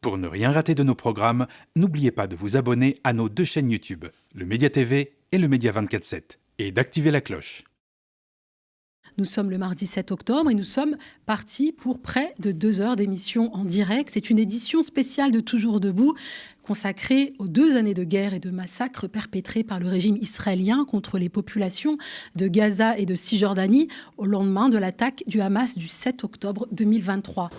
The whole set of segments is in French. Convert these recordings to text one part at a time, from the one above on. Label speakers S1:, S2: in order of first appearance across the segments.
S1: Pour ne rien rater de nos programmes, n'oubliez pas de vous abonner à nos 2 chaînes YouTube, le Média TV et le Média 24/7, et d'activer la cloche.
S2: Nous sommes le mardi 7 octobre et nous sommes partis pour près de 2 heures d'émission en direct. C'est une édition spéciale de Toujours debout consacrée aux 2 années de guerre et de massacres perpétrés par le régime israélien contre les populations de Gaza et de Cisjordanie au lendemain de l'attaque du Hamas du 7 octobre 2023.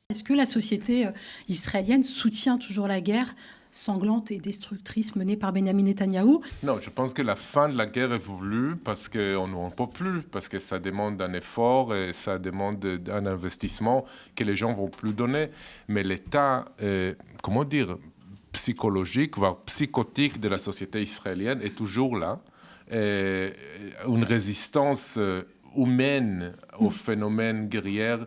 S2: Est-ce que la société israélienne soutient toujours la guerre sanglante et destructrice menée par Benyamin Netanyahou?
S3: Non, je pense que la fin de la guerre est voulue parce qu'on n'en peut plus, parce que ça demande un effort et ça demande un investissement que les gens ne vont plus donner. Mais l'état, comment dire, psychologique, voire psychotique de la société israélienne est toujours là. Et une résistance humaine au phénomène guerrier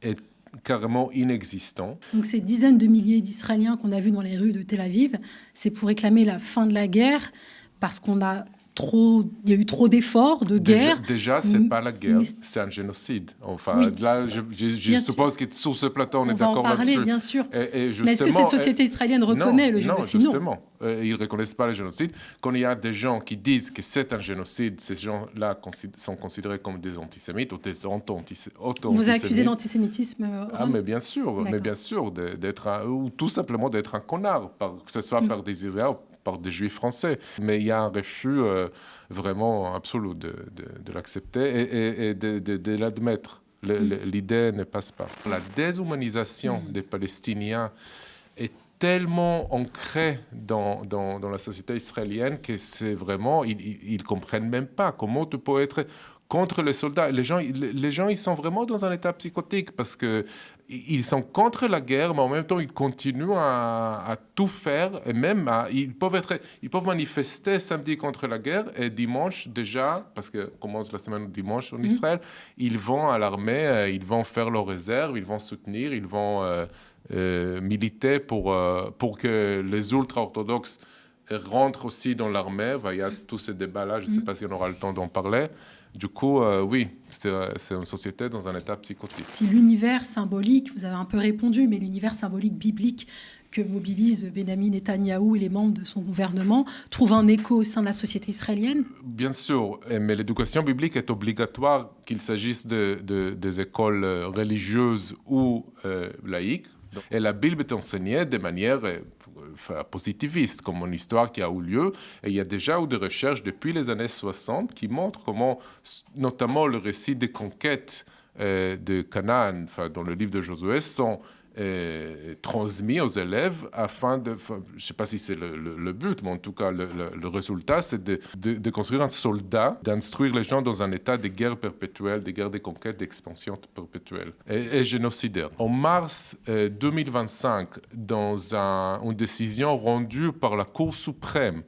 S3: est carrément inexistant.
S2: Donc ces dizaines de milliers d'Israéliens qu'on a vus dans les rues de Tel Aviv, c'est pour réclamer la fin de la guerre parce qu'il y a eu trop d'efforts de guerre.
S3: Déjà c'est pas la guerre, c'est un génocide. Enfin, oui. Là, je suppose que sur ce plateau, on est d'accord là-dessus.
S2: On va en parler, bien sûr.
S3: Et
S2: mais est-ce que cette société israélienne reconnaît le génocide?
S3: Non, justement. Ils ne reconnaissent pas le génocide. Quand il y a des gens qui disent que c'est un génocide, ces gens-là sont considérés comme des antisémites ou des auto-antisémites.
S2: Vous accusez d'antisémitisme?
S3: Mais bien sûr, ou tout simplement d'être un connard, que ce soit par des Israéliens par des Juifs français. Mais il y a un refus vraiment absolu de l'accepter et de l'admettre. L'idée ne passe pas. La déshumanisation des Palestiniens est tellement ancrée dans la société israélienne que c'est vraiment, ils ne comprennent même pas comment tu peux être contre les soldats. Les gens, ils sont vraiment dans un état psychotique parce qu'ils sont contre la guerre, mais en même temps, ils continuent à tout faire. Et même, ils peuvent manifester samedi contre la guerre et dimanche déjà, parce que commence la semaine dimanche en Israël, ils vont à l'armée, ils vont faire leurs réserves, ils vont soutenir, ils vont militer pour que les ultra-orthodoxes rentrent aussi dans l'armée. Il y a tous ces débats-là, je ne sais pas si on aura le temps d'en parler. Du coup, oui, c'est une société dans un état psychotique.
S2: Si l'univers symbolique, vous avez un peu répondu, mais l'univers symbolique biblique que mobilise Benyamin Netanyahou et les membres de son gouvernement trouve un écho au sein de la société israélienne?
S3: Bien sûr, mais l'éducation biblique est obligatoire, qu'il s'agisse des écoles religieuses ou laïques. Et la Bible est enseignée de manière positiviste, comme une histoire qui a eu lieu. Et il y a déjà eu des recherches depuis les années 60 qui montrent comment, notamment le récit des conquêtes de Canaan, dans le livre de Josué, sont transmis aux élèves afin de, je ne sais pas si c'est le but, mais en tout cas le résultat, c'est de construire un soldat, d'instruire les gens dans un état de guerre perpétuelle, de guerre de conquête, d'expansion perpétuelle et génocidaire. En mars 2025, dans une décision rendue par la Cour suprême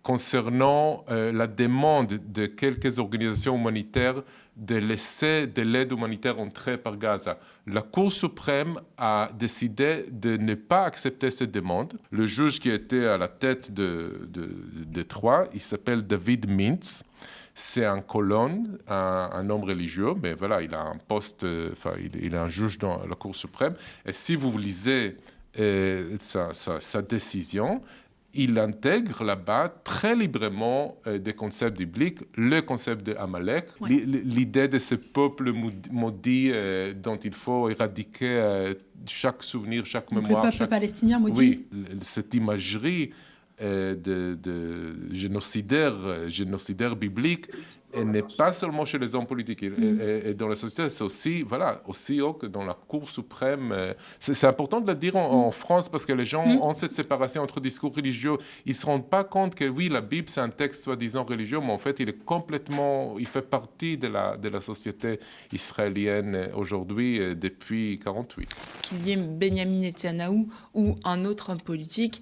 S3: concernant la demande de quelques organisations humanitaires de laisser de l'aide humanitaire entrer par Gaza. La Cour suprême a décidé de ne pas accepter cette demande. Le juge qui était à la tête de Troyes, il s'appelle David Mintz. C'est un colonne, un homme religieux, mais voilà, il a un poste, il est un juge dans la Cour suprême. Et si vous lisez sa décision, il intègre là-bas très librement des concepts bibliques, le concept de Amalek, l'idée de ce peuple maudit dont il faut éradiquer chaque souvenir, chaque mémoire.
S2: Le peuple palestinien maudit.
S3: Oui, cette imagerie de génocidaire biblique n'est pas seulement chez les hommes politiques et dans la société, c'est aussi haut que dans la Cour suprême. C'est important de le dire en France parce que les gens ont cette séparation entre discours religieux. Ils ne se rendent pas compte que oui, la Bible, c'est un texte soi-disant religieux, mais en fait, il fait partie de la société israélienne aujourd'hui depuis 1948.
S4: Qu'il y ait Benyamin Netanyahou ou un autre homme politique,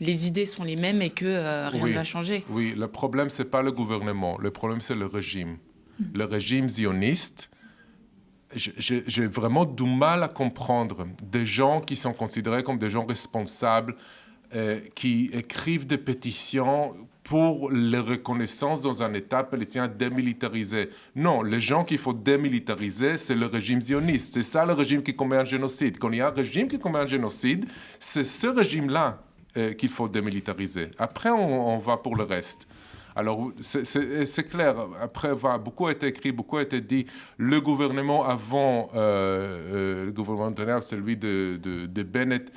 S4: les idées sont les mêmes et que rien ne va changer.
S3: Oui, le problème, ce n'est pas le gouvernement. Le problème, c'est le régime. Le régime zioniste, j'ai vraiment du mal à comprendre des gens qui sont considérés comme des gens responsables, qui écrivent des pétitions pour la reconnaissance dans un État palestinien démilitarisé. Non, les gens qu'il faut démilitariser, c'est le régime zioniste. C'est ça le régime qui commet un génocide. Quand il y a un régime qui commet un génocide, c'est ce régime-là qu'il faut démilitariser. Après, on va pour le reste. Alors, c'est clair. Après, beaucoup a été écrit, beaucoup a été dit. Le gouvernement avant, le gouvernement de celui de Bennett,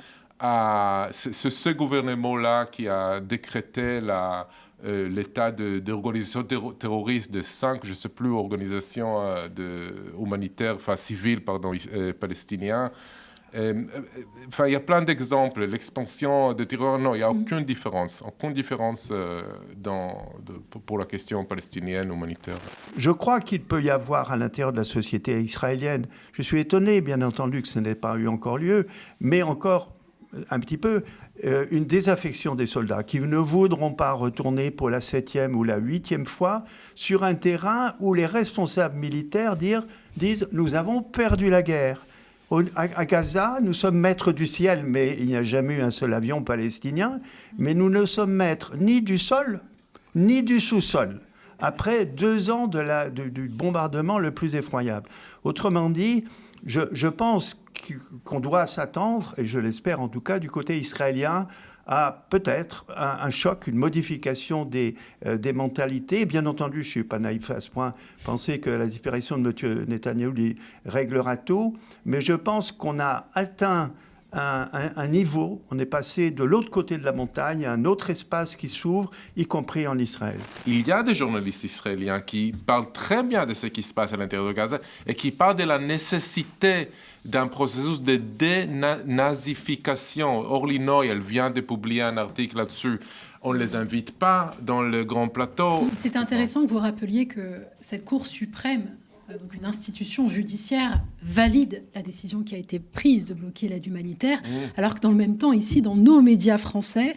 S3: c'est ce gouvernement-là qui a décrété l'état d'organisation terroriste de 5, je ne sais plus, organisations humanitaires, enfin civiles, pardon, palestiniens. Enfin, il y a plein d'exemples. L'expansion de terreur, non, il n'y a aucune différence pour la question palestinienne humanitaire.
S5: Je crois qu'il peut y avoir à l'intérieur de la société israélienne, je suis étonné, bien entendu, que ce n'ait pas eu encore lieu, mais encore un petit peu, une désaffection des soldats qui ne voudront pas retourner pour la 7e ou la 8e fois sur un terrain où les responsables militaires disent « nous avons perdu la guerre ». À Gaza, nous sommes maîtres du ciel, mais il n'y a jamais eu un seul avion palestinien, mais nous ne sommes maîtres ni du sol, ni du sous-sol, après 2 ans du bombardement le plus effroyable. Autrement dit, je pense qu'on doit s'attendre, et je l'espère en tout cas, du côté israélien, à peut-être un choc, une modification des mentalités. Bien entendu, je ne suis pas naïf à ce point, penser que la disparition de M. Netanyahou réglera tout, mais je pense qu'on a atteint un niveau, on est passé de l'autre côté de la montagne, à un autre espace qui s'ouvre, y compris en Israël.
S3: Il y a des journalistes israéliens qui parlent très bien de ce qui se passe à l'intérieur de Gaza et qui parlent de la nécessité d'un processus de dénazification. Orly Noy, elle vient de publier un article là-dessus. On ne les invite pas dans le grand plateau.
S2: C'est intéressant que vous rappeliez que cette Cour suprême, donc une institution judiciaire, valide la décision qui a été prise de bloquer l'aide humanitaire, alors que dans le même temps, ici, dans nos médias français,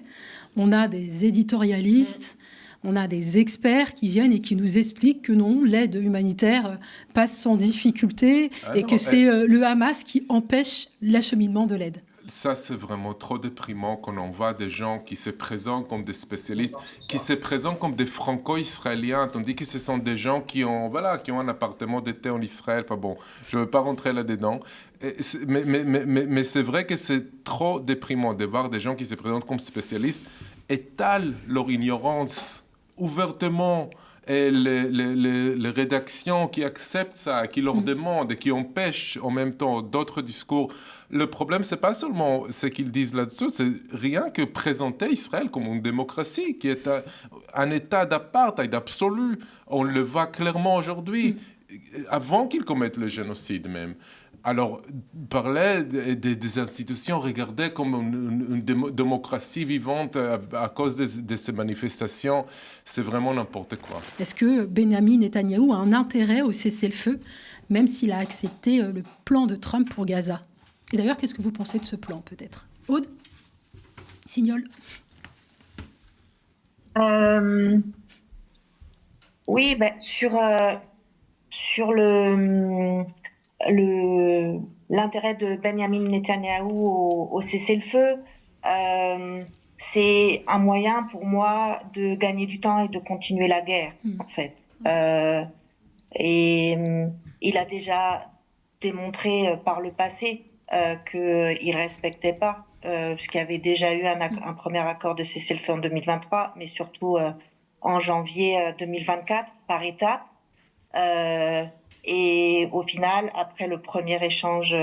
S2: on a des éditorialistes, on a des experts qui viennent et qui nous expliquent que non, l'aide humanitaire passe sans difficulté et que c'est le Hamas qui empêche l'acheminement de l'aide.
S3: Ça, c'est vraiment trop déprimant quand on voit des gens qui se présentent comme des spécialistes, qui se présentent comme des franco-israéliens, tandis que ce sont des gens qui ont un appartement d'été en Israël. Enfin bon, je ne veux pas rentrer là-dedans. Mais c'est vrai que c'est trop déprimant de voir des gens qui se présentent comme spécialistes étalent leur ignorance ouvertement. Et les rédactions qui acceptent ça, qui leur demandent et qui empêchent en même temps d'autres discours. Le problème, c'est pas seulement ce qu'ils disent là-dessus, c'est rien que présenter Israël comme une démocratie, qui est un état d'apartheid absolu. On le voit clairement aujourd'hui, avant qu'ils commettent le génocide même. Alors, parler des institutions regardées comme une démocratie vivante à cause de ces manifestations, c'est vraiment n'importe quoi.
S2: Est-ce que Benyamin Netanyahou a un intérêt au cessez-le-feu, même s'il a accepté le plan de Trump pour Gaza? Et d'ailleurs, qu'est-ce que vous pensez de ce plan, peut-être? Aude Signol.
S6: Oui, sur l'intérêt de Benyamin Netanyahou au cessez-le-feu, c'est un moyen pour moi de gagner du temps et de continuer la guerre, en fait. Et il a déjà démontré par le passé qu'il ne respectait pas, puisqu'il y avait déjà eu un premier accord de cessez-le-feu en 2023, mais surtout en janvier 2024, par étapes. Et au final, après le premier échange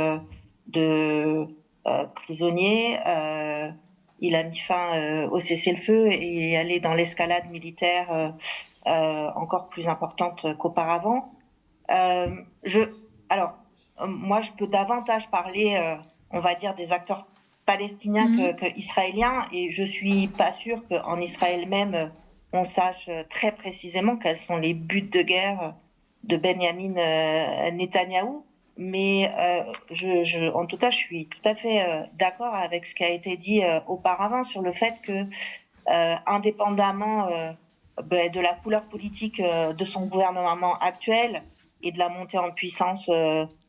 S6: de prisonniers, il a mis fin au cessez-le-feu et est allé dans l'escalade militaire encore plus importante qu'auparavant. Moi, je peux davantage parler, on va dire, des acteurs palestiniens que israéliens, et je suis pas sûre qu'en Israël même, on sache très précisément quels sont les buts de guerre de Benyamin Netanyahou, mais en tout cas, je suis tout à fait d'accord avec ce qui a été dit auparavant sur le fait que, indépendamment de la couleur politique de son gouvernement actuel et de la montée en puissance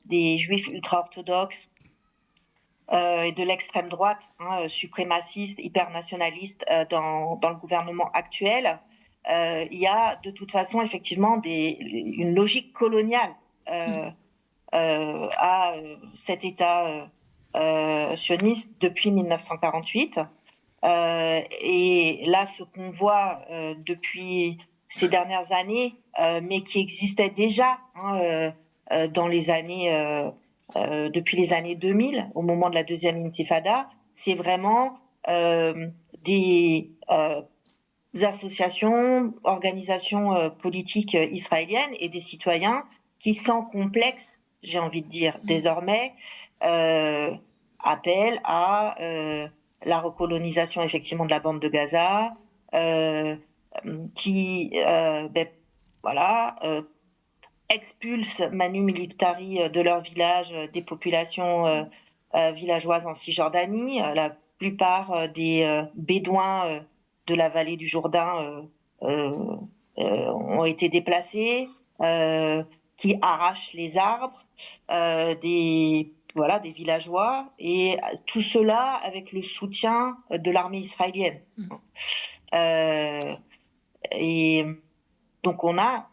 S6: des juifs ultra-orthodoxes et de l'extrême droite suprémaciste, hyper-nationaliste dans le gouvernement actuel, il y a de toute façon effectivement une logique coloniale à cet État sioniste depuis 1948. Et là, ce qu'on voit depuis ces dernières années, mais qui existait déjà dans les années, depuis les années 2000, au moment de la deuxième intifada, c'est vraiment des associations, organisations politiques israéliennes et des citoyens qui, sans complexe, j'ai envie de dire désormais, appellent à la recolonisation effectivement de la bande de Gaza, qui expulsent manu militari de leur village des populations villageoises en Cisjordanie. La plupart des Bédouins de la vallée du Jourdain ont été déplacés, qui arrachent les arbres, des villageois, et tout cela avec le soutien de l'armée israélienne. Et donc on a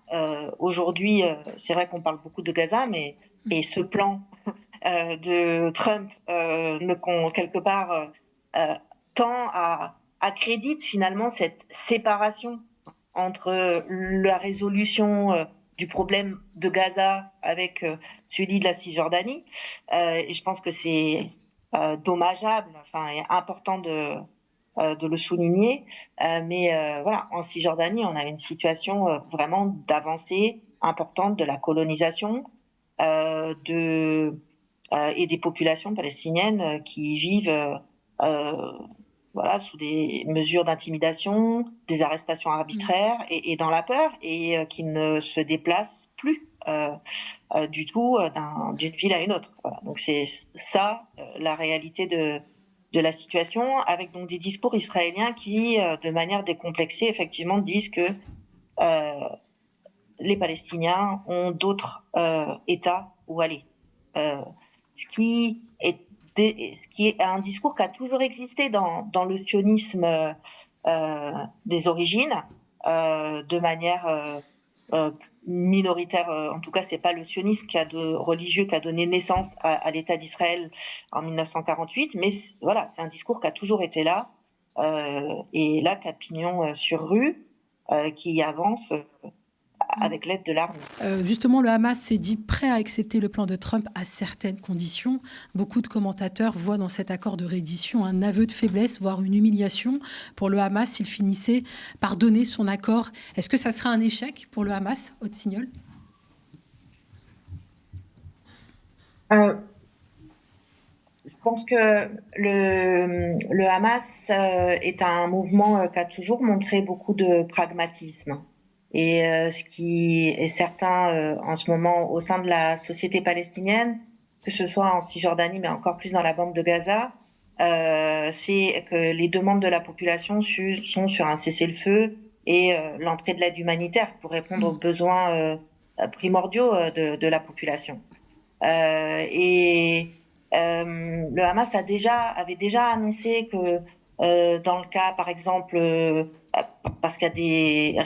S6: aujourd'hui, c'est vrai qu'on parle beaucoup de Gaza, mais et ce plan de Trump quelque part tend à accrédite finalement cette séparation entre la résolution du problème de Gaza avec celui de la Cisjordanie. Et je pense que c'est dommageable, et important de le souligner. Mais voilà, en Cisjordanie, on a une situation vraiment d'avancée importante de la colonisation et des populations palestiniennes qui vivent sous des mesures d'intimidation, des arrestations arbitraires et dans la peur, et qui ne se déplacent plus du tout d'une ville à une autre. Voilà. Donc c'est ça la réalité de la situation, avec donc des discours israéliens qui, de manière décomplexée, effectivement, disent que les Palestiniens ont d'autres États où aller. Ce qui est un discours qui a toujours existé dans le sionisme des origines, de manière minoritaire. En tout cas, c'est pas le sionisme religieux qui a donné naissance à l'État d'Israël en 1948, mais voilà, c'est un discours qui a toujours été là, et là, qui a pignon sur rue, qui avance avec l'aide de l'armée.
S2: Justement, le Hamas s'est dit prêt à accepter le plan de Trump à certaines conditions. Beaucoup de commentateurs voient dans cet accord de reddition un aveu de faiblesse, voire une humiliation pour le Hamas s'il finissait par donner son accord. Est-ce que ça sera un échec pour le Hamas, Aude Signol ?
S6: Je pense que le Hamas est un mouvement qui a toujours montré beaucoup de pragmatisme. Et ce qui est certain en ce moment au sein de la société palestinienne, que ce soit en Cisjordanie, mais encore plus dans la bande de Gaza, c'est que les demandes de la population sont sur un cessez-le-feu et l'entrée de l'aide humanitaire pour répondre aux besoins primordiaux de la population. Le Hamas avait déjà annoncé que dans le cas, par exemple, parce qu'il y a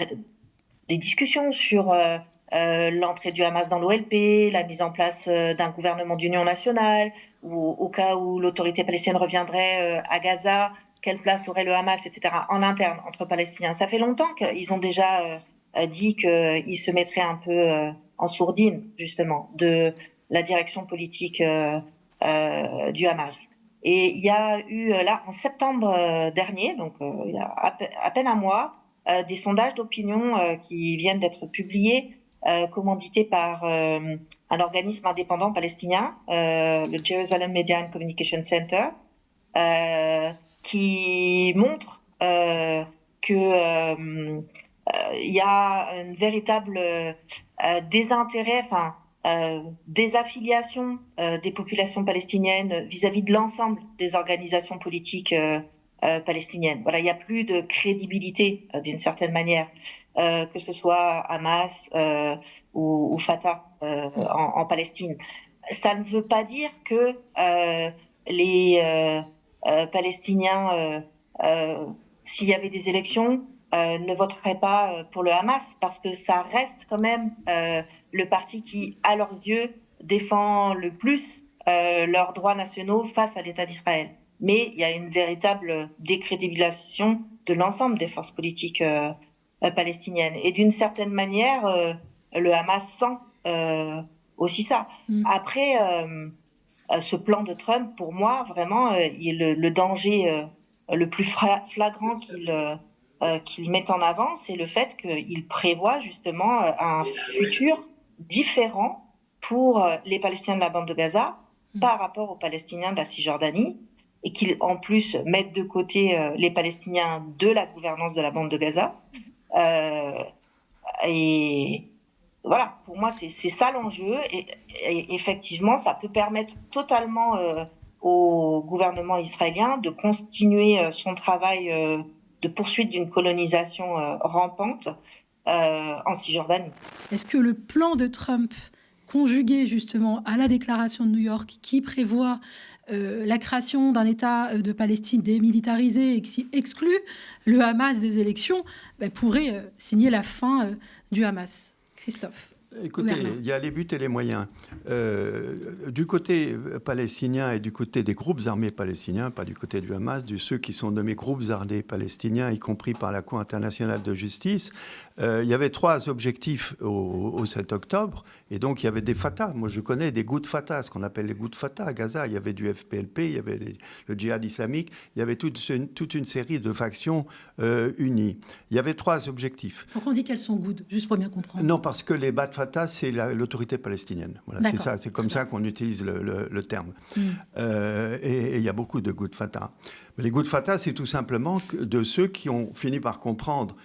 S6: des discussions sur l'entrée du Hamas dans l'OLP, la mise en place d'un gouvernement d'union nationale, ou au cas où l'autorité palestinienne reviendrait à Gaza, quelle place aurait le Hamas, etc., en interne, entre Palestiniens. Ça fait longtemps qu'ils ont déjà dit qu'ils se mettraient un peu en sourdine, justement, de la direction politique du Hamas. Et il y a eu, là, en septembre dernier, donc il y a à peine un mois, des sondages d'opinion qui viennent d'être publiés, commandités par un organisme indépendant palestinien, le Jerusalem Media and Communication Center, qui montre que il y a un véritable désintérêt, désaffiliation des populations palestiniennes vis-à-vis de l'ensemble des organisations politiques palestinienne. Voilà, il n'y a plus de crédibilité d'une certaine manière, que ce soit Hamas ou Fatah en Palestine. Ça ne veut pas dire que les Palestiniens, s'il y avait des élections, ne voterait pas pour le Hamas, parce que ça reste quand même le parti qui, à leurs yeux, défend le plus leurs droits nationaux face à l'État d'Israël. Mais il y a une véritable décrédibilisation de l'ensemble des forces politiques palestiniennes. Et d'une certaine manière, le Hamas sent aussi ça. Après, ce plan de Trump, pour moi, vraiment, le danger le plus flagrant qu'il met en avant, c'est le fait qu'il prévoit justement un futur différent pour les Palestiniens de la bande de Gaza par rapport aux Palestiniens de la Cisjordanie, et qu'il en plus mette de côté les Palestiniens de la gouvernance de la bande de Gaza. Et voilà, pour moi, c'est ça l'enjeu. Et effectivement, ça peut permettre totalement au gouvernement israélien de continuer son travail de poursuite d'une colonisation rampante en Cisjordanie.
S2: Est-ce que le plan de Trump, conjugué justement à la déclaration de New York, qui prévoit la création d'un État de Palestine démilitarisé et qui exclut le Hamas des élections, pourrait signer la fin du Hamas? Christophe.
S5: Écoutez, il y a les buts et les moyens. Du côté palestinien et du côté des groupes armés palestiniens, pas du côté du Hamas, de ceux qui sont nommés groupes armés palestiniens, y compris par la Cour internationale de justice, il y avait 3 objectifs au 7 octobre. Et donc, il y avait des Fatah. Moi, je connais des Gout Fatah, ce qu'on appelle les Gout Fatah à Gaza. Il y avait du FPLP, il y avait le djihad islamique, il y avait toute une série de factions unies. Il y avait 3 objectifs.
S2: Pourquoi on dit qu'elles sont good, juste pour bien comprendre?
S5: Non, parce que les Ba'ath Fatah, c'est l'autorité palestinienne. Voilà, c'est ça, c'est comme ça qu'on utilise le terme. Et il y a beaucoup de Gout Fatah. Mais les Gout Fatah, c'est tout simplement de ceux qui ont fini par comprendre,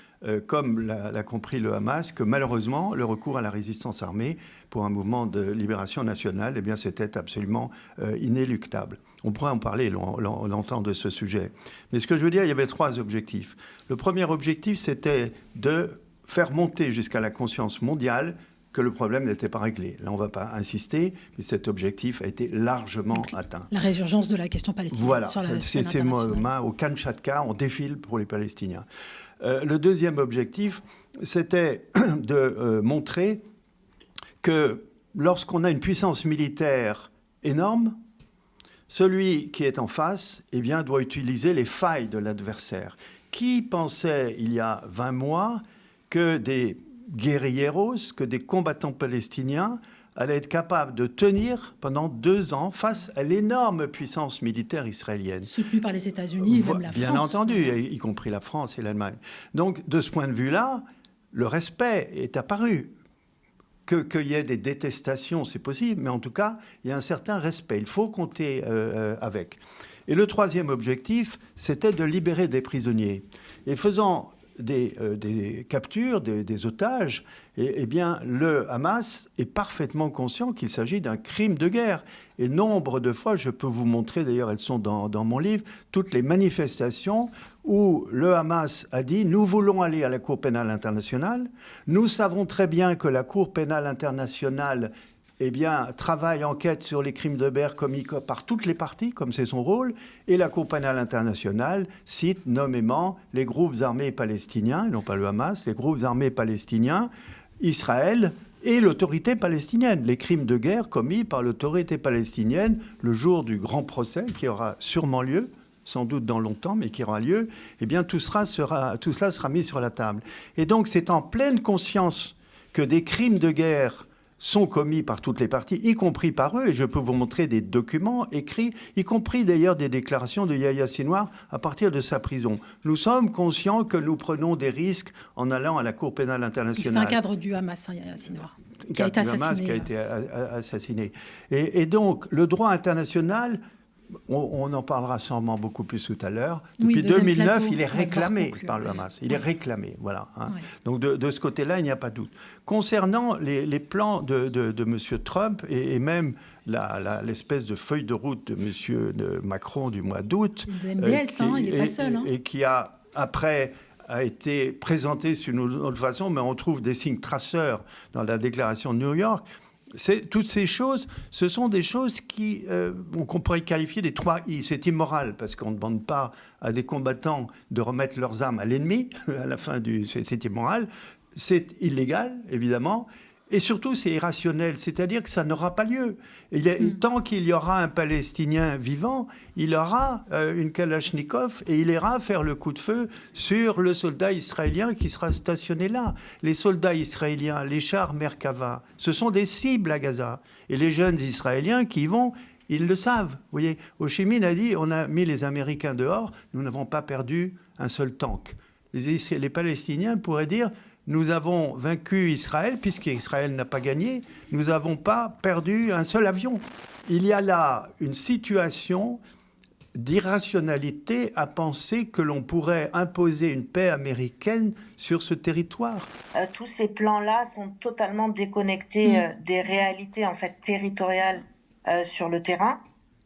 S5: comme l'a compris le Hamas, que malheureusement, le recours à la résistance armée pour un mouvement de libération nationale, eh bien, c'était absolument inéluctable. On pourrait en parler longtemps de ce sujet. Mais ce que je veux dire, il y avait 3 objectifs. Le premier objectif, c'était de faire monter jusqu'à la conscience mondiale que le problème n'était pas réglé. Là, on ne va pas insister, mais cet objectif a été largement atteint.
S2: La résurgence de la question palestinienne.
S5: Voilà,
S2: sur la
S5: c'est ces moments au Kamchatka, on défile pour les Palestiniens. Le deuxième objectif, c'était de montrer que lorsqu'on a une puissance militaire énorme, celui qui est en face, eh bien, doit utiliser les failles de l'adversaire. Qui pensait, il y a 20 mois, que des guérilleros, que des combattants palestiniens allaient être capables de tenir pendant 2 ans face à l'énorme puissance militaire israélienne.
S2: Soutenue par les États-Unis et même la France.
S5: Bien entendu, y compris la France et l'Allemagne. Donc, de ce point de vue-là, le respect est apparu. Qu'il y ait des détestations, c'est possible, mais en tout cas, il y a un certain respect. Il faut compter avec. Et le troisième objectif, c'était de libérer des prisonniers. Et faisant des captures, des otages, eh bien, le Hamas est parfaitement conscient qu'il s'agit d'un crime de guerre. Et nombre de fois, je peux vous montrer, d'ailleurs, elles sont dans mon livre, toutes les manifestations où le Hamas a dit « Nous voulons aller à la Cour pénale internationale. Nous savons très bien que la Cour pénale internationale travaille, enquête sur les crimes de guerre commis par toutes les parties, comme c'est son rôle, et la Cour pénale internationale cite nommément les groupes armés palestiniens, non pas le Hamas, les groupes armés palestiniens, Israël et l'autorité palestinienne, les crimes de guerre commis par l'autorité palestinienne le jour du grand procès qui aura sûrement lieu, sans doute dans longtemps, mais qui aura lieu, eh bien tout cela sera mis sur la table. Et donc c'est en pleine conscience que des crimes de guerre sont commis par toutes les parties, y compris par eux, et je peux vous montrer des documents écrits, y compris d'ailleurs des déclarations de Yahya Sinwar à partir de sa prison. Nous sommes conscients que nous prenons des risques en allant à la Cour pénale internationale.
S2: C'est un cadre du Hamas, Yahya Sinwar, qui a été
S5: assassiné. Et donc, le droit international, on en parlera sûrement beaucoup plus tout à l'heure. Depuis 2009, il est réclamé par le Hamas. Il est réclamé, voilà. Hein. Ouais. Donc de ce côté-là, il n'y a pas de doute. Concernant les plans de M. Trump et même l'espèce de feuille de route de M. Macron du mois d'août,
S2: de MBS, il n'est pas seul.
S5: Et qui a été présenté d'une autre façon, mais on trouve des signes traceurs dans la déclaration de New York. Toutes ces choses, ce sont des choses qu'on pourrait qualifier des 3 I. C'est immoral, parce qu'on ne demande pas à des combattants de remettre leurs armes à l'ennemi à la fin c'est immoral. C'est illégal, évidemment. Et surtout, c'est irrationnel, c'est-à-dire que ça n'aura pas lieu. Tant qu'il y aura un Palestinien vivant, il aura une Kalachnikov et il ira faire le coup de feu sur le soldat israélien qui sera stationné là. Les soldats israéliens, les chars Merkava, ce sont des cibles à Gaza. Et les jeunes Israéliens qui y vont, ils le savent. Vous voyez, Ho Chi Minh a dit, on a mis les Américains dehors, nous n'avons pas perdu un seul tank. Les Palestiniens pourraient dire... Nous avons vaincu Israël, puisqu'Israël n'a pas gagné. Nous n'avons pas perdu un seul avion. Il y a là une situation d'irrationalité à penser que l'on pourrait imposer une paix américaine sur ce territoire.
S6: Tous ces plans-là sont totalement déconnectés des réalités en fait territoriales sur le terrain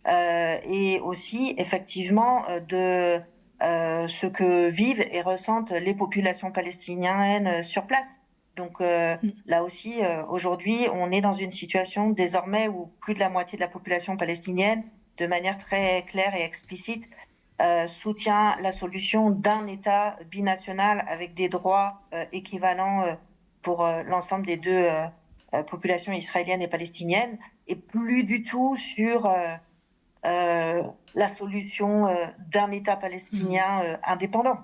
S6: et aussi effectivement de ce que vivent et ressentent les populations palestiniennes sur place. Donc là aussi, aujourd'hui, on est dans une situation désormais où plus de la moitié de la population palestinienne, de manière très claire et explicite, soutient la solution d'un État binational avec des droits équivalents pour l'ensemble des deux populations israéliennes et palestiniennes, et plus du tout sur... la solution d'un État palestinien indépendant.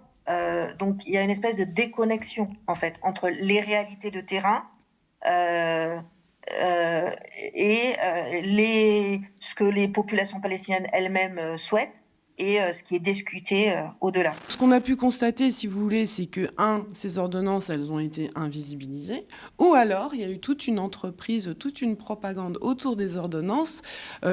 S6: Donc il y a une espèce de déconnexion en fait entre les réalités de terrain et ce que les populations palestiniennes elles-mêmes souhaitent et ce qui est discuté au-delà.
S7: Ce qu'on a pu constater, si vous voulez, c'est que, ces ordonnances, elles ont été invisibilisées, ou alors il y a eu toute une entreprise, toute une propagande autour des ordonnances,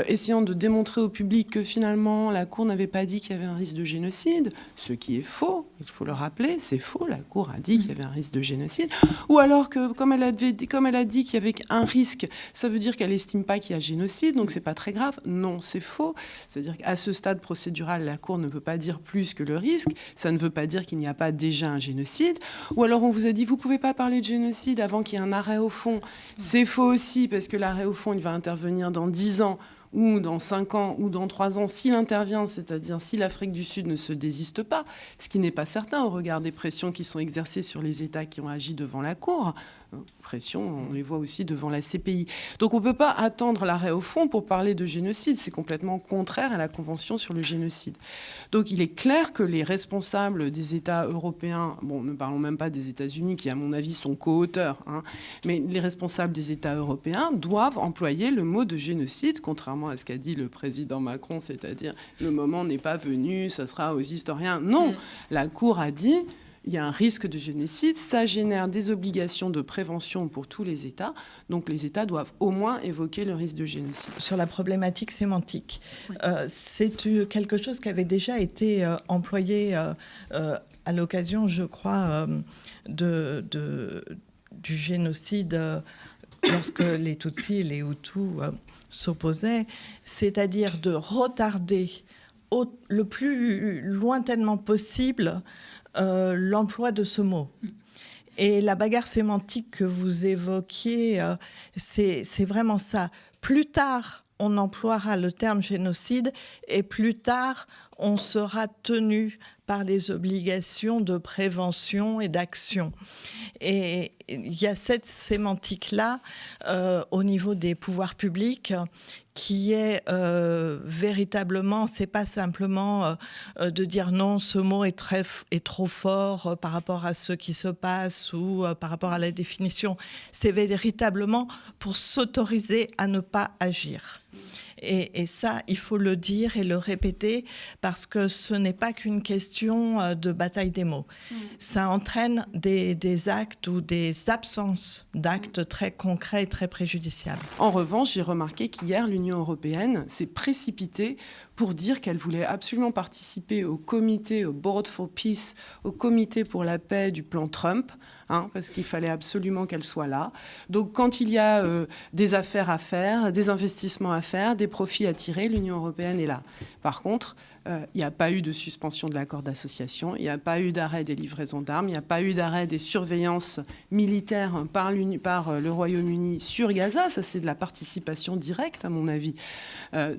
S7: essayant de démontrer au public que finalement la Cour n'avait pas dit qu'il y avait un risque de génocide, ce qui est faux, il faut le rappeler, c'est faux, la Cour a dit qu'il y avait un risque de génocide, ou alors que comme elle a dit qu'il y avait un risque, ça veut dire qu'elle n'estime pas qu'il y a génocide, donc c'est pas très grave. Non, c'est faux, c'est-à-dire qu'à ce stade procédural, la Cour ne peut pas dire plus que le risque. Ça ne veut pas dire qu'il n'y a pas déjà un génocide. Ou alors on vous a dit, vous ne pouvez pas parler de génocide avant qu'il y ait un arrêt au fond. C'est faux aussi, parce que l'arrêt au fond, il va intervenir dans 10 ans, ou dans 5 ans, ou dans 3 ans, s'il intervient, c'est-à-dire si l'Afrique du Sud ne se désiste pas, ce qui n'est pas certain au regard des pressions qui sont exercées sur les États qui ont agi devant la Cour. Pressions, on les voit aussi devant la CPI. Donc on ne peut pas attendre l'arrêt au fond pour parler de génocide. C'est complètement contraire à la Convention sur le génocide. Donc il est clair que les responsables des États européens, bon, ne parlons même pas des États-Unis qui, à mon avis, sont co-auteurs, mais les responsables des États européens doivent employer le mot de génocide, contrairement à ce qu'a dit le président Macron, c'est-à-dire le moment n'est pas venu, ce sera aux historiens. Non, la Cour a dit... Il y a un risque de génocide, ça génère des obligations de prévention pour tous les États. Donc les États doivent au moins évoquer le risque de génocide.
S8: Sur la problématique sémantique, c'est quelque chose qui avait déjà été employé à l'occasion, je crois, du génocide lorsque les Tutsis et les Hutus s'opposaient, c'est-à-dire de retarder le plus lointainement possible l'emploi de ce mot. Et la bagarre sémantique que vous évoquiez, c'est vraiment ça. Plus tard, on emploiera le terme génocide et plus tard, on sera tenu par les obligations de prévention et d'action. Et il y a cette sémantique-là au niveau des pouvoirs publics qui est véritablement, c'est pas simplement de dire non, ce mot est trop fort par rapport à ce qui se passe ou par rapport à la définition. C'est véritablement pour s'autoriser à ne pas agir. Et ça, il faut le dire et le répéter parce que ce n'est pas qu'une question de bataille des mots. Ça entraîne des actes ou des absences d'actes très concrets et très préjudiciables.
S7: En revanche, j'ai remarqué qu'hier, l'Union européenne s'est précipitée pour dire qu'elle voulait absolument participer au comité, au Board for Peace, au comité pour la paix du plan Trump, parce qu'il fallait absolument qu'elle soit là. Donc quand il y a des affaires à faire, des investissements à faire, des profits à tirer, l'Union européenne est là. Par contre, il n'y a pas eu de suspension de l'accord d'association, il n'y a pas eu d'arrêt des livraisons d'armes, il n'y a pas eu d'arrêt des surveillances militaires par le Royaume-Uni sur Gaza. Ça, c'est de la participation directe, à mon avis.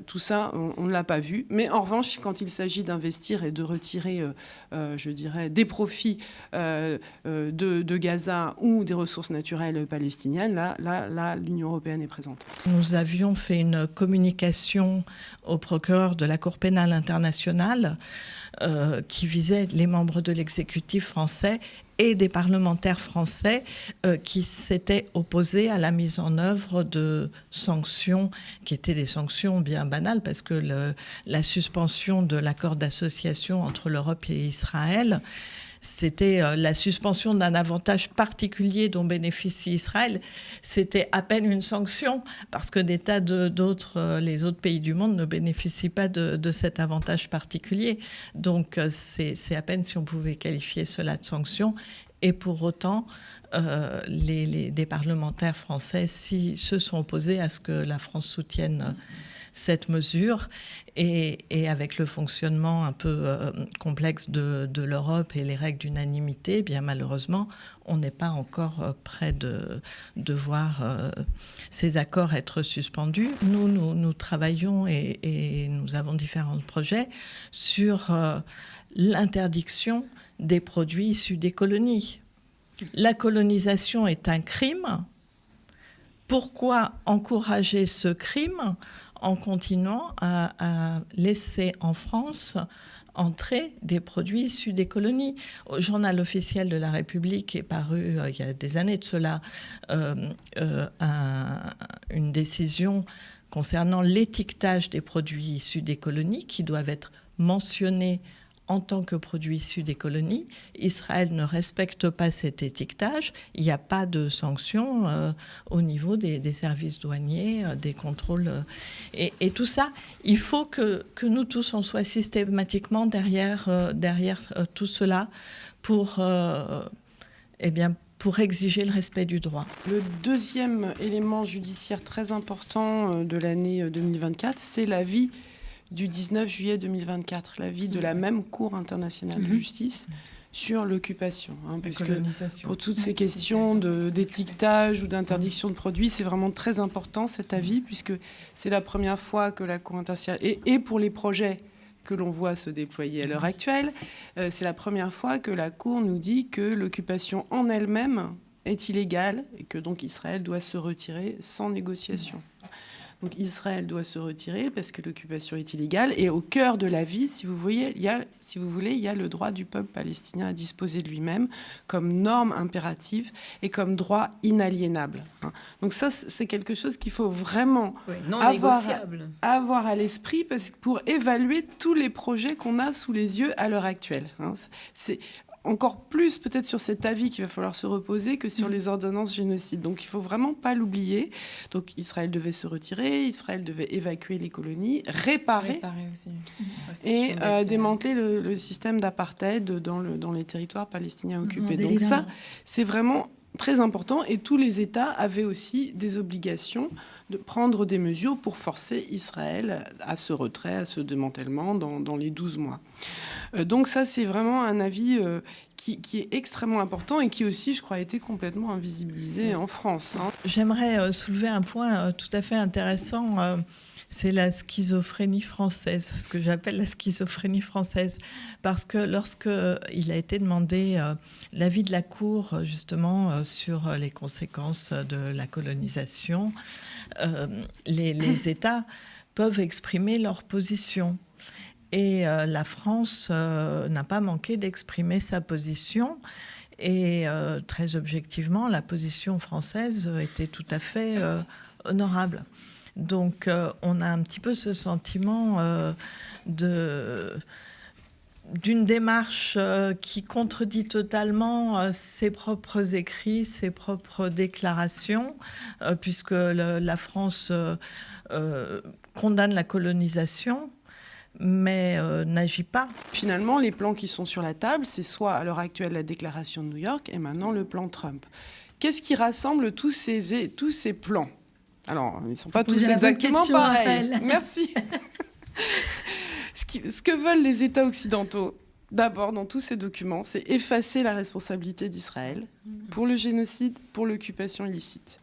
S7: Tout ça, on ne l'a pas vu. Mais en revanche, quand il s'agit d'investir et de retirer, je dirais, des profits de Gaza ou des ressources naturelles palestiniennes, là, l'Union européenne est présente.
S8: Nous avions fait une communication au procureur de la Cour pénale internationale qui visait les membres de l'exécutif français et des parlementaires français qui s'étaient opposés à la mise en œuvre de sanctions qui étaient des sanctions bien banales parce que la suspension de l'accord d'association entre l'Europe et Israël, c'était la suspension d'un avantage particulier dont bénéficie Israël. C'était à peine une sanction parce que des tas d'autres, les autres pays du monde ne bénéficient pas de cet avantage particulier. Donc c'est à peine si on pouvait qualifier cela de sanction. Et pour autant, des parlementaires français se sont opposés à ce que la France soutienne cette mesure et avec le fonctionnement un peu complexe de l'Europe et les règles d'unanimité, bien malheureusement, on n'est pas encore près de voir ces accords être suspendus. Nous travaillons et nous avons différents projets sur l'interdiction des produits issus des colonies. La colonisation est un crime. Pourquoi encourager ce crime en continuant à laisser en France entrer des produits issus des colonies? Au journal officiel de la République est paru, il y a des années de cela, une décision concernant l'étiquetage des produits issus des colonies qui doivent être mentionnés en tant que produits issus des colonies. Israël ne respecte pas cet étiquetage. Il n'y a pas de sanctions au niveau des services douaniers, des contrôles. Et tout ça, il faut que nous tous, on soit systématiquement derrière tout cela pour exiger le respect du droit.
S7: Le deuxième élément judiciaire très important de l'année 2024, c'est l'avis du 19 juillet 2024, l'avis de la même Cour internationale de justice sur l'occupation. Puisque pour toutes ces questions d'étiquetage ou d'interdiction de produits, c'est vraiment très important cet avis, puisque c'est la première fois que la Cour internationale, et pour les projets que l'on voit se déployer à l'heure actuelle, c'est la première fois que la Cour nous dit que l'occupation en elle-même est illégale et que donc Israël doit se retirer sans négociation. Donc Israël doit se retirer parce que l'occupation est illégale. Et au cœur de la vie, si vous voulez, il y a le droit du peuple palestinien à disposer de lui-même comme norme impérative et comme droit inaliénable. Donc ça, c'est quelque chose qu'il faut vraiment avoir à l'esprit pour évaluer tous les projets qu'on a sous les yeux à l'heure actuelle. C'est encore plus peut-être sur cet avis qu'il va falloir se reposer que sur les ordonnances génocide. Donc il ne faut vraiment pas l'oublier. Donc Israël devait se retirer, Israël devait évacuer les colonies, réparer
S4: aussi.
S7: Et démanteler le système d'apartheid dans les territoires palestiniens occupés. Donc ça, c'est vraiment très important. Et tous les États avaient aussi des obligations de prendre des mesures pour forcer Israël à ce retrait, à ce démantèlement dans les 12 mois. Donc ça, c'est vraiment un avis qui est extrêmement important et qui aussi, je crois, a été complètement invisibilisé en France.
S8: J'aimerais soulever un point tout à fait intéressant. C'est la schizophrénie française, ce que j'appelle la schizophrénie française. Parce que lorsqu'il a été demandé l'avis de la Cour, justement, sur les conséquences de la colonisation, les États peuvent exprimer leur position. Et la France n'a pas manqué d'exprimer sa position. Et très objectivement, la position française était tout à fait honorable. Donc on a un petit peu ce sentiment d'une démarche qui contredit totalement ses propres écrits, ses propres déclarations, puisque la France condamne la colonisation, mais n'agit pas.
S7: Finalement, les plans qui sont sur la table, c'est soit à l'heure actuelle la déclaration de New York et maintenant le plan Trump. Qu'est-ce qui rassemble tous ces plans ? Alors, ils ne sont pas tous exactement pareils. Merci. Ce Ce que veulent les États occidentaux, d'abord, dans tous ces documents, c'est effacer la responsabilité d'Israël pour le génocide, pour l'occupation illicite.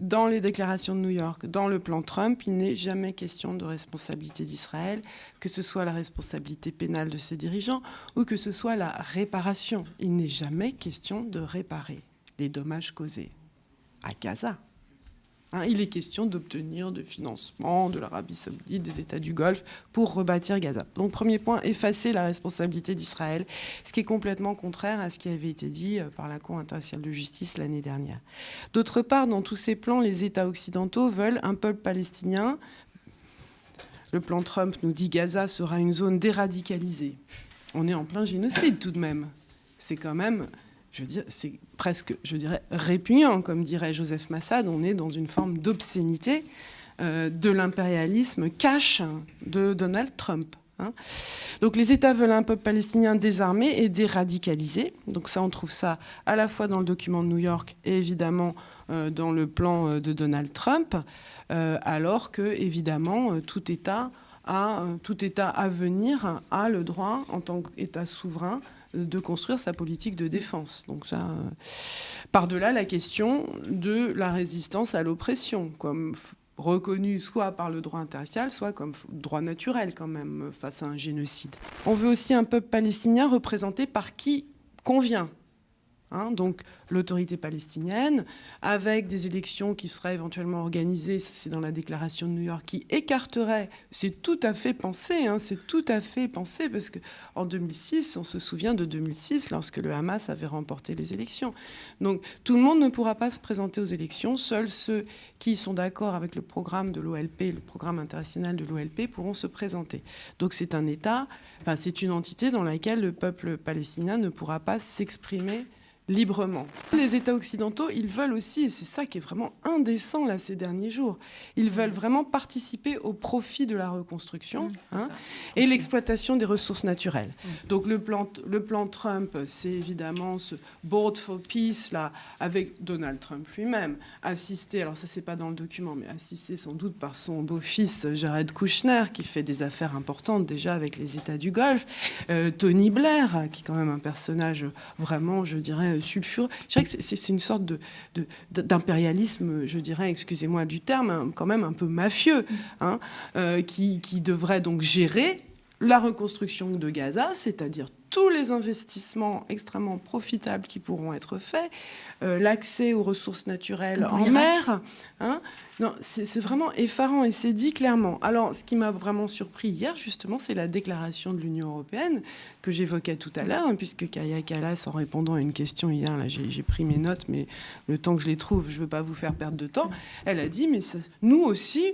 S7: Dans les déclarations de New York, dans le plan Trump, il n'est jamais question de responsabilité d'Israël, que ce soit la responsabilité pénale de ses dirigeants ou que ce soit la réparation. Il n'est jamais question de réparer les dommages causés à Gaza. Il est question d'obtenir des financements de l'Arabie Saoudite, des États du Golfe, pour rebâtir Gaza. Donc, premier point, effacer la responsabilité d'Israël, ce qui est complètement contraire à ce qui avait été dit par la Cour internationale de justice l'année dernière. D'autre part, dans tous ces plans, les États occidentaux veulent un peuple palestinien. Le plan Trump nous dit que Gaza sera une zone déradicalisée. On est en plein génocide tout de même. C'est quand même... c'est presque, répugnant, comme dirait Joseph Massad. On est dans une forme d'obscénité de l'impérialisme cash de Donald Trump. Donc les États veulent un peuple palestinien désarmé et déradicalisé. Donc ça, on trouve ça à la fois dans le document de New York et évidemment dans le plan de Donald Trump, alors que, évidemment, tout État à venir a le droit, en tant qu'État souverain, de construire sa politique de défense. Donc ça, par-delà la question de la résistance à l'oppression, comme reconnue soit par le droit international, soit comme droit naturel quand même face à un génocide. On veut aussi un peuple palestinien représenté par qui convient. Donc l'autorité palestinienne, avec des élections qui seraient éventuellement organisées, c'est dans la déclaration de New York, qui écarterait, c'est tout à fait pensé, parce qu'en 2006, on se souvient de 2006, lorsque le Hamas avait remporté les élections. Donc tout le monde ne pourra pas se présenter aux élections, seuls ceux qui sont d'accord avec le programme de l'OLP, le programme international de l'OLP, pourront se présenter. Donc c'est un État, c'est une entité dans laquelle le peuple palestinien ne pourra pas s'exprimer librement. Les États occidentaux, ils veulent aussi, et c'est ça qui est vraiment indécent là ces derniers jours, ils veulent vraiment participer au profit de la reconstruction et l'exploitation des ressources naturelles. Donc le plan Trump, c'est évidemment ce Board for Peace là, avec Donald Trump lui-même, assisté, alors ça c'est pas dans le document, mais assisté sans doute par son beau-fils Jared Kushner, qui fait des affaires importantes déjà avec les États du Golfe, Tony Blair, qui est quand même un personnage vraiment, je dirais, sulfureux. Je dirais que c'est une sorte d'impérialisme, je dirais, excusez-moi du terme, quand même un peu mafieux, qui devrait donc gérer la reconstruction de Gaza, c'est-à-dire tous les investissements extrêmement profitables qui pourront être faits, l'accès aux ressources naturelles en mer. Non, c'est vraiment effarant et c'est dit clairement. Alors, ce qui m'a vraiment surpris hier, justement, c'est la déclaration de l'Union européenne que j'évoquais tout à l'heure, puisque Kaja Kallas, en répondant à une question hier, là, j'ai pris mes notes, mais le temps que je les trouve, je ne veux pas vous faire perdre de temps, elle a dit, mais nous aussi...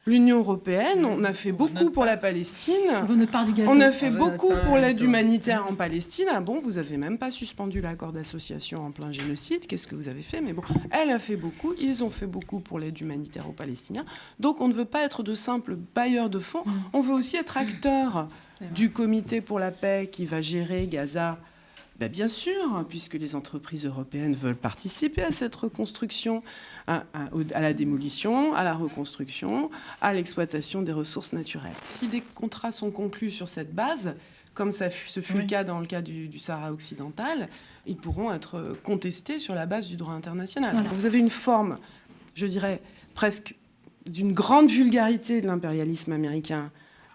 S7: L'Union européenne, on a fait beaucoup pour la Palestine. On a fait beaucoup pour l'aide humanitaire en Palestine. Ah bon, vous n'avez même pas suspendu l'accord d'association en plein génocide. Qu'est-ce que vous avez fait? Mais bon, elle a fait beaucoup. Ils ont fait beaucoup pour l'aide humanitaire aux Palestiniens. Donc, on ne veut pas être de simples bailleurs de fonds. On veut aussi être acteur du comité pour la paix qui va gérer Gaza. Bien sûr, puisque les entreprises européennes veulent participer à cette reconstruction, à la démolition, à la reconstruction, à l'exploitation des ressources naturelles. Si des contrats sont conclus sur cette base, comme ce fut le cas dans le cas du Sahara occidental, ils pourront être contestés sur la base du droit international. Voilà. Vous avez une forme, je dirais, presque d'une grande vulgarité de l'impérialisme américain,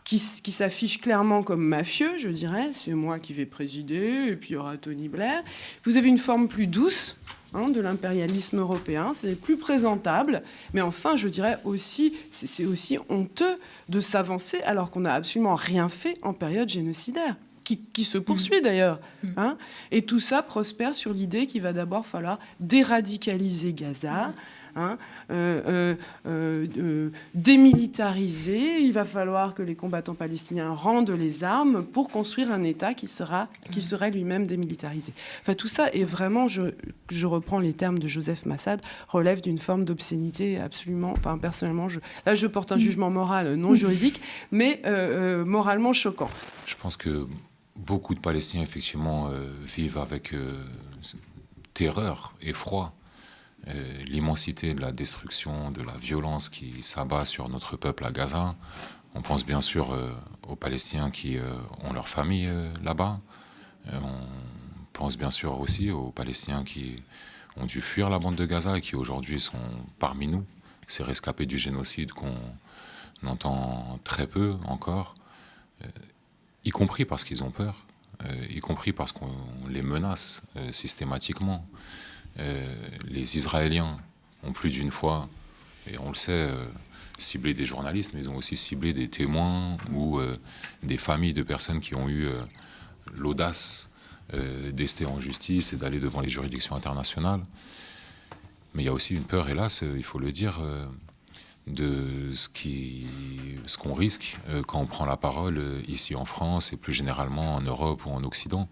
S7: qui s'affiche clairement comme mafieux, je dirais. C'est moi qui vais présider, et puis il y aura Tony Blair. Vous avez une forme plus douce de l'impérialisme européen, c'est plus présentable. Mais enfin, je dirais aussi, c'est aussi honteux de s'avancer alors qu'on n'a absolument rien fait en période génocidaire, qui se poursuit d'ailleurs. Et tout ça prospère sur l'idée qu'il va d'abord falloir déradicaliser Gaza, démilitariser. Il va falloir que les combattants palestiniens rendent les armes pour construire un État qui serait lui-même démilitarisé. Enfin, tout ça est vraiment, je reprends les termes de Joseph Massad, relève d'une forme d'obscénité absolument... Enfin, personnellement, là, je porte un jugement moral, non juridique, mais moralement choquant.
S9: Je pense que beaucoup de Palestiniens, effectivement, vivent avec terreur, effroi. L'immensité de la destruction, de la violence qui s'abat sur notre peuple à Gaza. On pense bien sûr aux Palestiniens qui ont leur famille là-bas. On pense bien sûr aussi aux Palestiniens qui ont dû fuir la bande de Gaza et qui aujourd'hui sont parmi nous. Ces rescapés du génocide qu'on entend très peu encore, y compris parce qu'ils ont peur, y compris parce qu'on les menace systématiquement. Les Israéliens ont plus d'une fois, et on le sait, ciblé des journalistes, mais ils ont aussi ciblé des témoins ou des familles de personnes qui ont eu l'audace d'ester en justice et d'aller devant les juridictions internationales. Mais il y a aussi une peur, hélas, il faut le dire, de ce qu'on risque quand on prend la parole ici en France et plus généralement en Europe ou en Occident.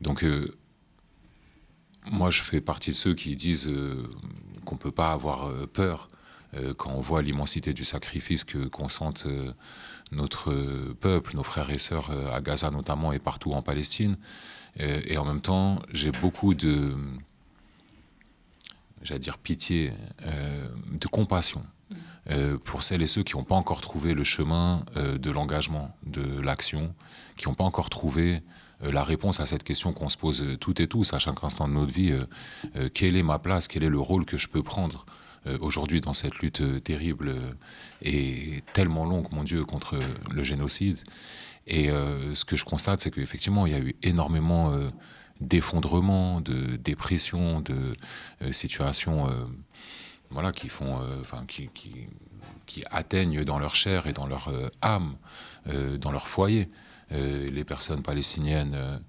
S9: Donc moi je fais partie de ceux qui disent qu'on ne peut pas avoir peur quand on voit l'immensité du sacrifice que consentent notre peuple, nos frères et sœurs à Gaza notamment et partout en Palestine. Et en même temps, j'ai beaucoup de, j'allais dire pitié, de compassion pour celles et ceux qui n'ont pas encore trouvé le chemin de l'engagement, de l'action, qui n'ont pas encore trouvé la réponse à cette question qu'on se pose toutes et tous à chaque instant de notre vie. Quelle est ma place, quel est le rôle que je peux prendre aujourd'hui dans cette lutte terrible et tellement longue, mon Dieu, contre le génocide. Et ce que je constate, c'est qu'effectivement, il y a eu énormément d'effondrements, de dépressions, de situations voilà, qui font, qui atteignent dans leur chair et dans leur âme, dans leur foyer, les personnes palestiniennes.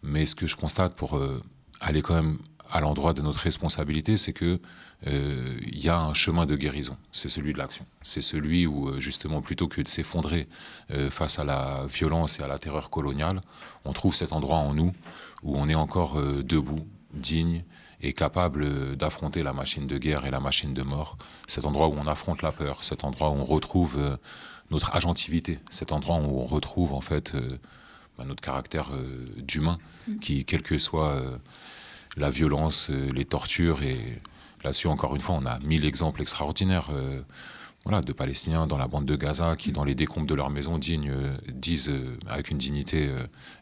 S9: Mais ce que je constate pour aller quand même à l'endroit de notre responsabilité, c'est que il y a un chemin de guérison, c'est celui de l'action. C'est celui où, justement, plutôt que de s'effondrer face à la violence et à la terreur coloniale, on trouve cet endroit en nous où on est encore debout, digne et capable d'affronter la machine de guerre et la machine de mort. Cet endroit où on affronte la peur, cet endroit où on retrouve notre agentivité, cet endroit où on retrouve en fait notre caractère d'humain, qui, quelle que soit la violence, les tortures, et là-dessus, encore une fois, on a 1000 exemples extraordinaires voilà, de Palestiniens dans la bande de Gaza qui, dans les décombres de leur maison, disent avec une dignité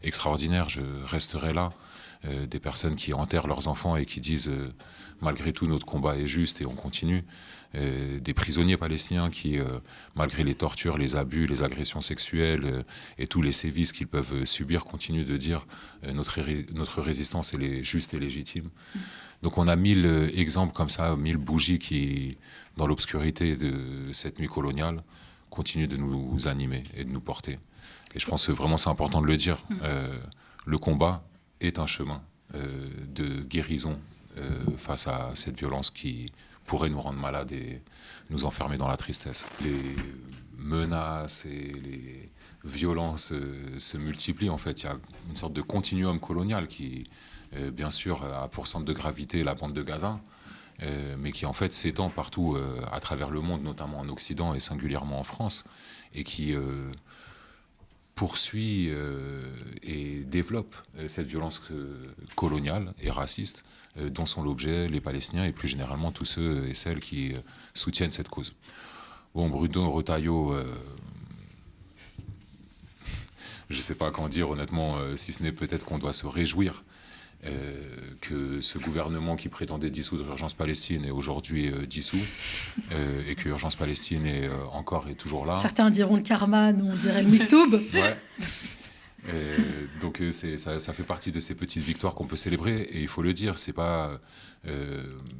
S9: extraordinaire, je resterai là. Des personnes qui enterrent leurs enfants et qui disent malgré tout notre combat est juste et on continue. Des prisonniers palestiniens qui, malgré les tortures, les abus, les agressions sexuelles et tous les sévices qu'ils peuvent subir, continuent de dire notre résistance est juste et légitime. Donc on a 1000 exemples comme ça, 1000 bougies qui, dans l'obscurité de cette nuit coloniale, continuent de nous animer et de nous porter. Et je pense que vraiment c'est important de le dire. Le combat est un chemin de guérison face à cette violence qui pourrait nous rendre malades et nous enfermer dans la tristesse. Les menaces et les violences se multiplient. En fait, il y a une sorte de continuum colonial qui, bien sûr, a pour centre de gravité la bande de Gaza, mais qui en fait s'étend partout à travers le monde, notamment en Occident et singulièrement en France, et qui poursuit et développe cette violence coloniale et raciste dont sont l'objet les Palestiniens et plus généralement tous ceux et celles qui soutiennent cette cause. Bon, Bruno Retailleau, je ne sais pas qu'en dire honnêtement, si ce n'est peut-être qu'on doit se réjouir que ce gouvernement qui prétendait dissoudre Urgence Palestine est aujourd'hui dissous et que Urgence Palestine est encore et toujours là.
S2: Certains diront le karma, nous on dirait le miktoub.
S9: Ouais. Donc ça fait partie de ces petites victoires qu'on peut célébrer et il faut le dire, c'est pas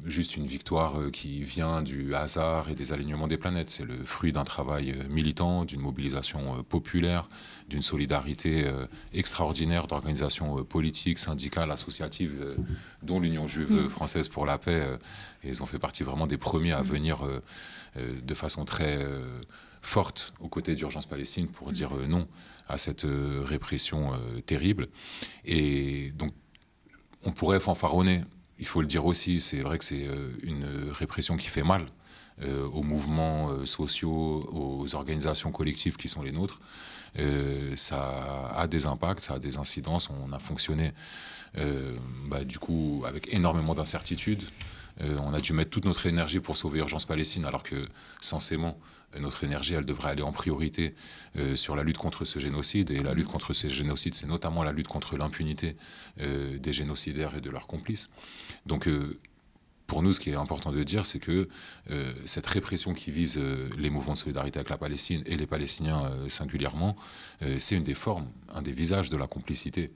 S9: juste une victoire qui vient du hasard et des alignements des planètes, c'est le fruit d'un travail militant, d'une mobilisation populaire, d'une solidarité extraordinaire d'organisations politiques, syndicales, associatives, dont l'Union juive française pour la paix. Et ils ont fait partie vraiment des premiers à venir de façon très forte aux côtés d'Urgence Palestine pour dire non à cette répression terrible. Et donc, on pourrait fanfaronner, il faut le dire aussi, c'est vrai que c'est une répression qui fait mal aux mouvements sociaux, aux organisations collectives qui sont les nôtres. Ça a des impacts, ça a des incidences. On a fonctionné du coup avec énormément d'incertitudes, On a dû mettre toute notre énergie pour sauver Urgence Palestine, alors que, censément, notre énergie, elle devrait aller en priorité sur la lutte contre ce génocide. Et la lutte contre ce génocide, c'est notamment la lutte contre l'impunité des génocidaires et de leurs complices. Donc, pour nous, ce qui est important de dire, c'est que cette répression qui vise les mouvements de solidarité avec la Palestine et les Palestiniens singulièrement, c'est une des formes, un des visages de la complicité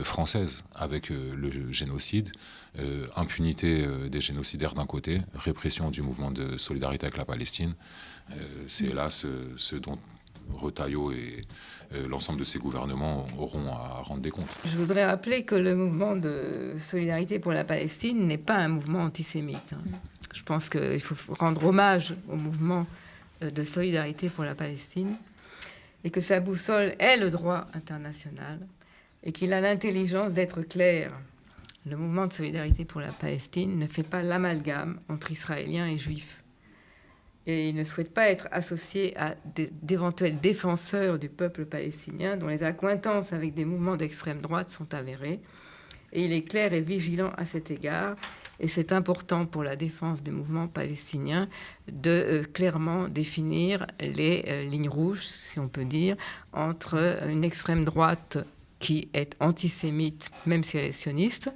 S9: française avec le génocide, impunité des génocidaires d'un côté, répression du mouvement de solidarité avec la Palestine. C'est là ce dont Retailleau et l'ensemble de ces gouvernements auront à rendre des comptes.
S10: Je voudrais rappeler que le mouvement de solidarité pour la Palestine n'est pas un mouvement antisémite. Je pense qu'il faut rendre hommage au mouvement de solidarité pour la Palestine et que sa boussole est le droit international et qu'il a l'intelligence d'être clair. Le mouvement de solidarité pour la Palestine ne fait pas l'amalgame entre Israéliens et Juifs. Et il ne souhaite pas être associé à d'éventuels défenseurs du peuple palestinien dont les accointances avec des mouvements d'extrême droite sont avérées. Et il est clair et vigilant à cet égard. Et c'est important pour la défense des mouvements palestiniens de clairement définir les lignes rouges, si on peut dire, entre une extrême droite qui est antisémite, même si elle est sioniste,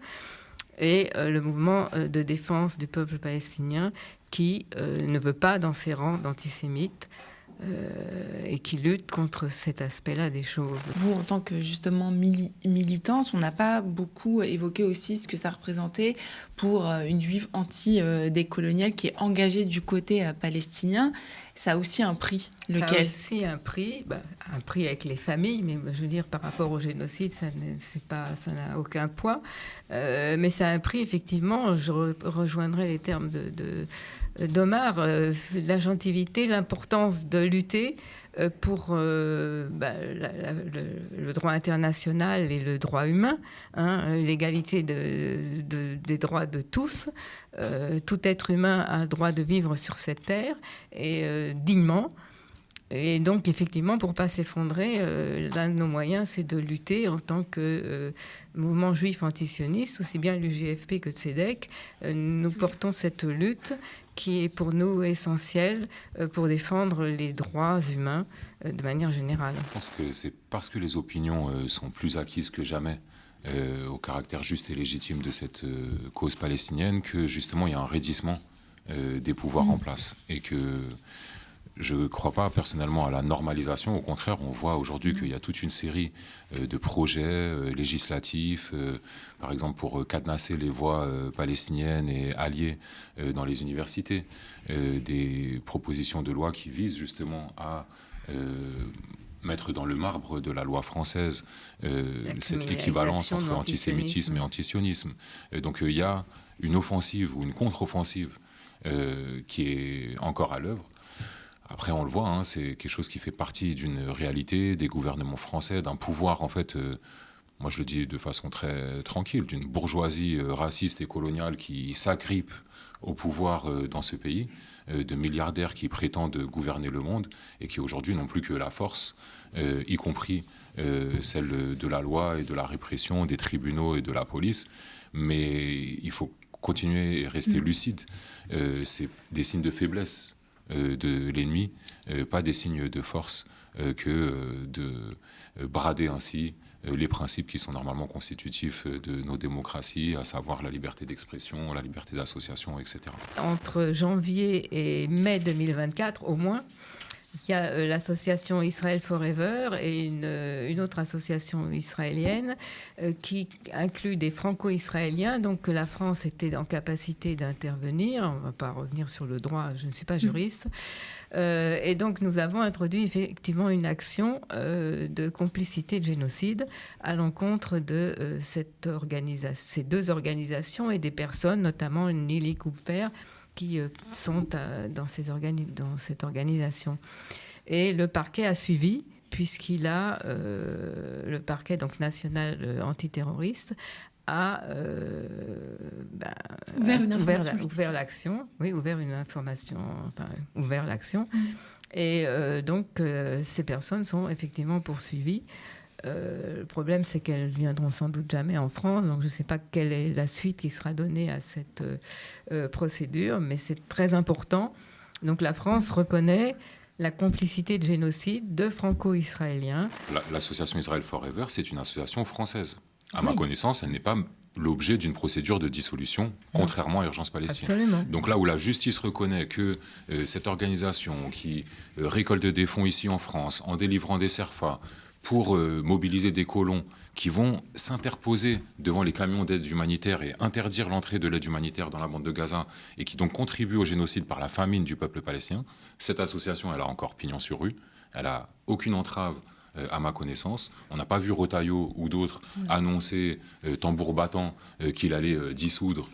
S10: et le mouvement de défense du peuple palestinien qui ne veut pas dans ses rangs d'antisémites et qui lutte contre cet aspect-là des choses.
S4: Vous, en tant que justement militante, on n'a pas beaucoup évoqué aussi ce que ça représentait pour une juive anti-décoloniale qui est engagée du côté palestinien. Ça a aussi un prix. Lequel ?
S10: Ça a aussi un prix avec les familles, mais je veux dire par rapport au génocide, ça n'a aucun poids. Mais ça a un prix, effectivement. Je rejoindrai les termes d'Omar, l'agentivité, l'importance de lutter pour le droit international et le droit humain, l'égalité des droits de tous. Tout être humain a le droit de vivre sur cette terre et dignement. Et donc, effectivement, pour ne pas s'effondrer, l'un de nos moyens, c'est de lutter en tant que mouvement juif antisioniste, aussi bien l'UGFP que Tzedek. Nous portons cette lutte qui est pour nous essentielle pour défendre les droits humains de manière générale.
S9: Je pense que c'est parce que les opinions sont plus acquises que jamais au caractère juste et légitime de cette cause palestinienne que, justement, il y a un raidissement des pouvoirs en place et que je ne crois pas personnellement à la normalisation. Au contraire, on voit aujourd'hui qu'il y a toute une série de projets législatifs, par exemple pour cadenasser les voix palestiniennes et alliées dans les universités, des propositions de loi qui visent justement à mettre dans le marbre de la loi française cette équivalence entre antisémitisme et antisionisme. Donc il y a une offensive ou une contre-offensive qui est encore à l'œuvre. Après, on le voit, c'est quelque chose qui fait partie d'une réalité des gouvernements français, d'un pouvoir, en fait, moi je le dis de façon très tranquille, d'une bourgeoisie raciste et coloniale qui s'agrippe au pouvoir dans ce pays, de milliardaires qui prétendent gouverner le monde et qui aujourd'hui n'ont plus que la force, y compris celle de la loi et de la répression, des tribunaux et de la police. Mais il faut continuer et rester lucide. C'est des signes de faiblesse de l'ennemi, pas des signes de force que de brader ainsi les principes qui sont normalement constitutifs de nos démocraties, à savoir la liberté d'expression, la liberté d'association, etc.
S10: Entre janvier et mai 2024, au moins, il y a l'association Israel Forever et une autre association israélienne qui inclut des franco-israéliens, donc que la France était en capacité d'intervenir. On ne va pas revenir sur le droit, je ne suis pas juriste. Et donc nous avons introduit effectivement une action de complicité de génocide à l'encontre de ces deux organisations et des personnes, notamment Nili Kupfer, qui sont dans cette organisation. Et le parquet a suivi, puisqu'il a, le parquet donc, national antiterroriste, a ouvert l'action. Oui, ouvert une information, enfin, ouvert l'action. Et donc, ces personnes sont effectivement poursuivies Le problème, c'est qu'elles viendront sans doute jamais en France, donc je ne sais pas quelle est la suite qui sera donnée à cette procédure, mais c'est très important. Donc la France reconnaît la complicité de génocide de franco-israéliens.
S9: L'association Israel Forever, c'est une association française. À ma connaissance, elle n'est pas l'objet d'une procédure de dissolution, contrairement à Urgence Palestine.
S10: Absolument.
S9: Donc là où la justice reconnaît que cette organisation qui récolte des fonds ici en France, en délivrant des CERFA, pour mobiliser des colons qui vont s'interposer devant les camions d'aide humanitaire et interdire l'entrée de l'aide humanitaire dans la bande de Gaza, et qui donc contribuent au génocide par la famine du peuple palestinien, cette association, elle a encore pignon sur rue, elle n'a aucune entrave à ma connaissance. On n'a pas vu Rotaillot ou d'autres annoncer tambour battant qu'il allait dissoudre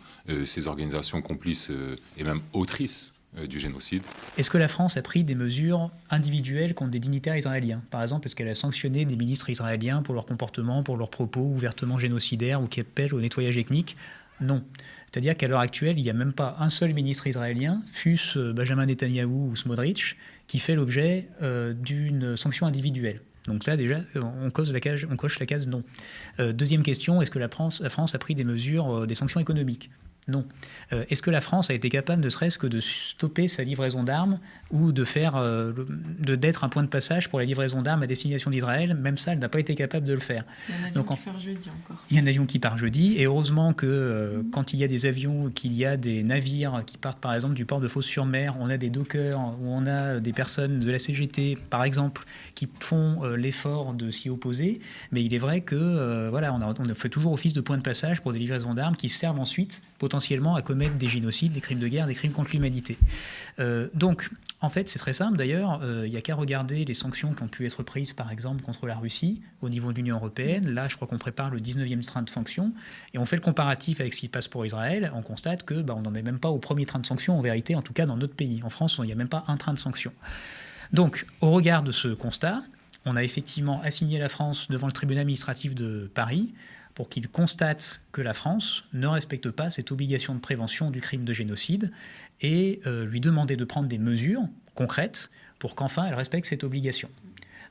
S9: ces organisations complices et même autrices du génocide.
S11: Est-ce que la France a pris des mesures individuelles contre des dignitaires israéliens ? Par exemple, est-ce qu'elle a sanctionné des ministres israéliens pour leur comportement, pour leurs propos ouvertement génocidaires ou qui appellent au nettoyage ethnique ? Non. C'est-à-dire qu'à l'heure actuelle, il n'y a même pas un seul ministre israélien, fût-ce Benjamin Netanyahou ou Smotrich, qui fait l'objet d'une sanction individuelle. Donc là, déjà, on coche la case non. Deuxième question, est-ce que la France a pris des mesures, des sanctions économiques ? Non. Est-ce que la France a été capable, ne serait-ce que de stopper sa livraison d'armes ou d'être un point de passage pour la livraison d'armes à destination d'Israël ? Même ça, elle n'a pas été capable de le faire.
S4: Il y a un avion qui part jeudi encore.
S11: Il y a un avion qui part jeudi, et heureusement que quand il y a des avions, qu'il y a des navires qui partent par exemple du port de Fos-sur-Mer, on a des dockers, où on a des personnes de la CGT par exemple, qui font l'effort de s'y opposer, mais il est vrai que on fait toujours office de point de passage pour des livraisons d'armes qui servent ensuite potentiellement à commettre des génocides, des crimes de guerre, des crimes contre l'humanité. Donc, en fait, c'est très simple d'ailleurs. Il n'y a qu'à regarder les sanctions qui ont pu être prises, par exemple, contre la Russie au niveau de l'Union européenne. Là, je crois qu'on prépare le 19e train de sanctions. Et on fait le comparatif avec ce qui passe pour Israël. On constate que on n'en est même pas au premier train de sanctions, en vérité, en tout cas dans notre pays. En France, il n'y a même pas un train de sanctions. Donc, au regard de ce constat, on a effectivement assigné la France devant le tribunal administratif de Paris pour qu'il constate que la France ne respecte pas cette obligation de prévention du crime de génocide et lui demander de prendre des mesures concrètes pour qu'enfin elle respecte cette obligation.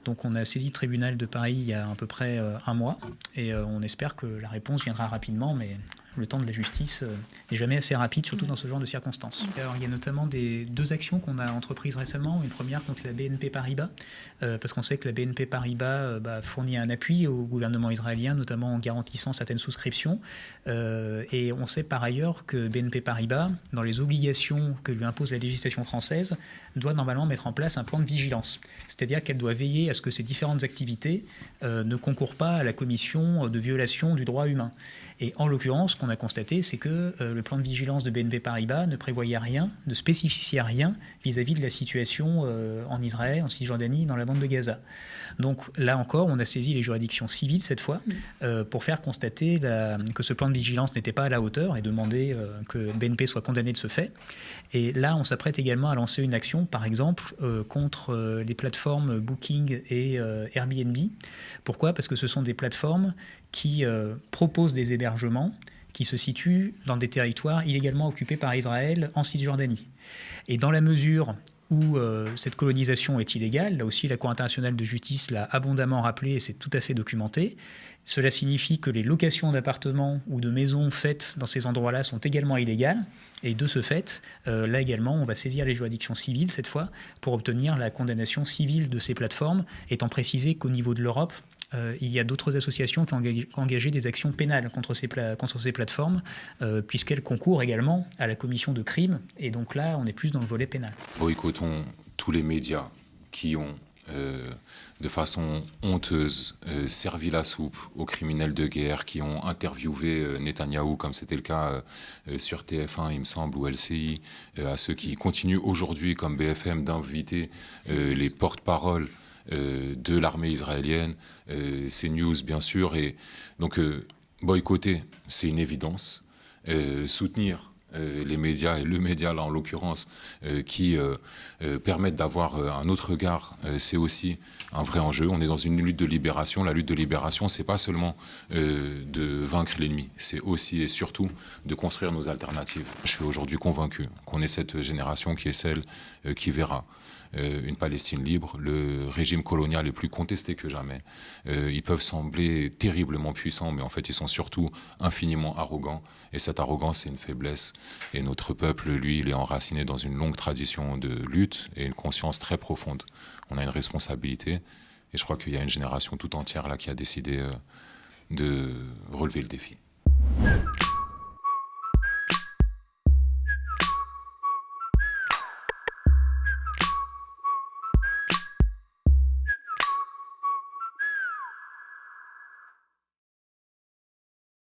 S11: Donc on a saisi le tribunal de Paris il y a à peu près un mois et on espère que la réponse viendra rapidement, mais le temps de la justice n'est jamais assez rapide, surtout dans ce genre de circonstances. Alors, il y a notamment deux actions qu'on a entreprises récemment. Une première contre la BNP Paribas, parce qu'on sait que la BNP Paribas fournit un appui au gouvernement israélien, notamment en garantissant certaines souscriptions. Et on sait par ailleurs que BNP Paribas, dans les obligations que lui impose la législation française, doit normalement mettre en place un plan de vigilance. C'est-à-dire qu'elle doit veiller à ce que ces différentes activités ne concourent pas à la commission de violation du droit humain. Et en l'occurrence, ce qu'on a constaté, c'est que le plan de vigilance de BNP Paribas ne prévoyait rien, ne spécifiait rien vis-à-vis de la situation en Israël, en Cisjordanie, dans la bande de Gaza. Donc là encore, on a saisi les juridictions civiles cette fois pour faire constater que ce plan de vigilance n'était pas à la hauteur et demander que BNP soit condamné de ce fait. Et là, on s'apprête également à lancer une action, par exemple, contre les plateformes Booking et Airbnb. Pourquoi ? Parce que ce sont des plateformes qui proposent des hébergements qui se situent dans des territoires illégalement occupés par Israël en Cisjordanie. Et dans la mesure où cette colonisation est illégale, là aussi la Cour internationale de justice l'a abondamment rappelé et c'est tout à fait documenté, cela signifie que les locations d'appartements ou de maisons faites dans ces endroits-là sont également illégales. Et de ce fait, là également, on va saisir les juridictions civiles cette fois pour obtenir la condamnation civile de ces plateformes, étant précisé qu'au niveau de l'Europe, il y a d'autres associations qui ont engagé des actions pénales contre ces plateformes, puisqu'elles concourent également à la commission de crimes. Et donc là, on est plus dans le volet pénal.
S9: Boycottons tous les médias qui ont, de façon honteuse, servi la soupe aux criminels de guerre, qui ont interviewé Netanyahou, comme c'était le cas sur TF1, il me semble, ou LCI, à ceux qui continuent aujourd'hui, comme BFM, d'inviter les porte-paroles de l'armée israélienne, CNews bien sûr, et donc boycotter, c'est une évidence. Soutenir, les médias, et le média là en l'occurrence, qui permettent d'avoir un autre regard, c'est aussi un vrai enjeu. On est dans une lutte de libération. La lutte de libération, c'est pas seulement de vaincre l'ennemi, c'est aussi et surtout de construire nos alternatives. Je suis aujourd'hui convaincu qu'on est cette génération qui est celle qui verra une Palestine libre. Le régime colonial est plus contesté que jamais. Ils peuvent sembler terriblement puissants, mais en fait, ils sont surtout infiniment arrogants. Et cette arrogance, c'est une faiblesse. Et notre peuple, lui, il est enraciné dans une longue tradition de lutte et une conscience très profonde. On a une responsabilité. Et je crois qu'il y a une génération tout entière là qui a décidé de relever le défi.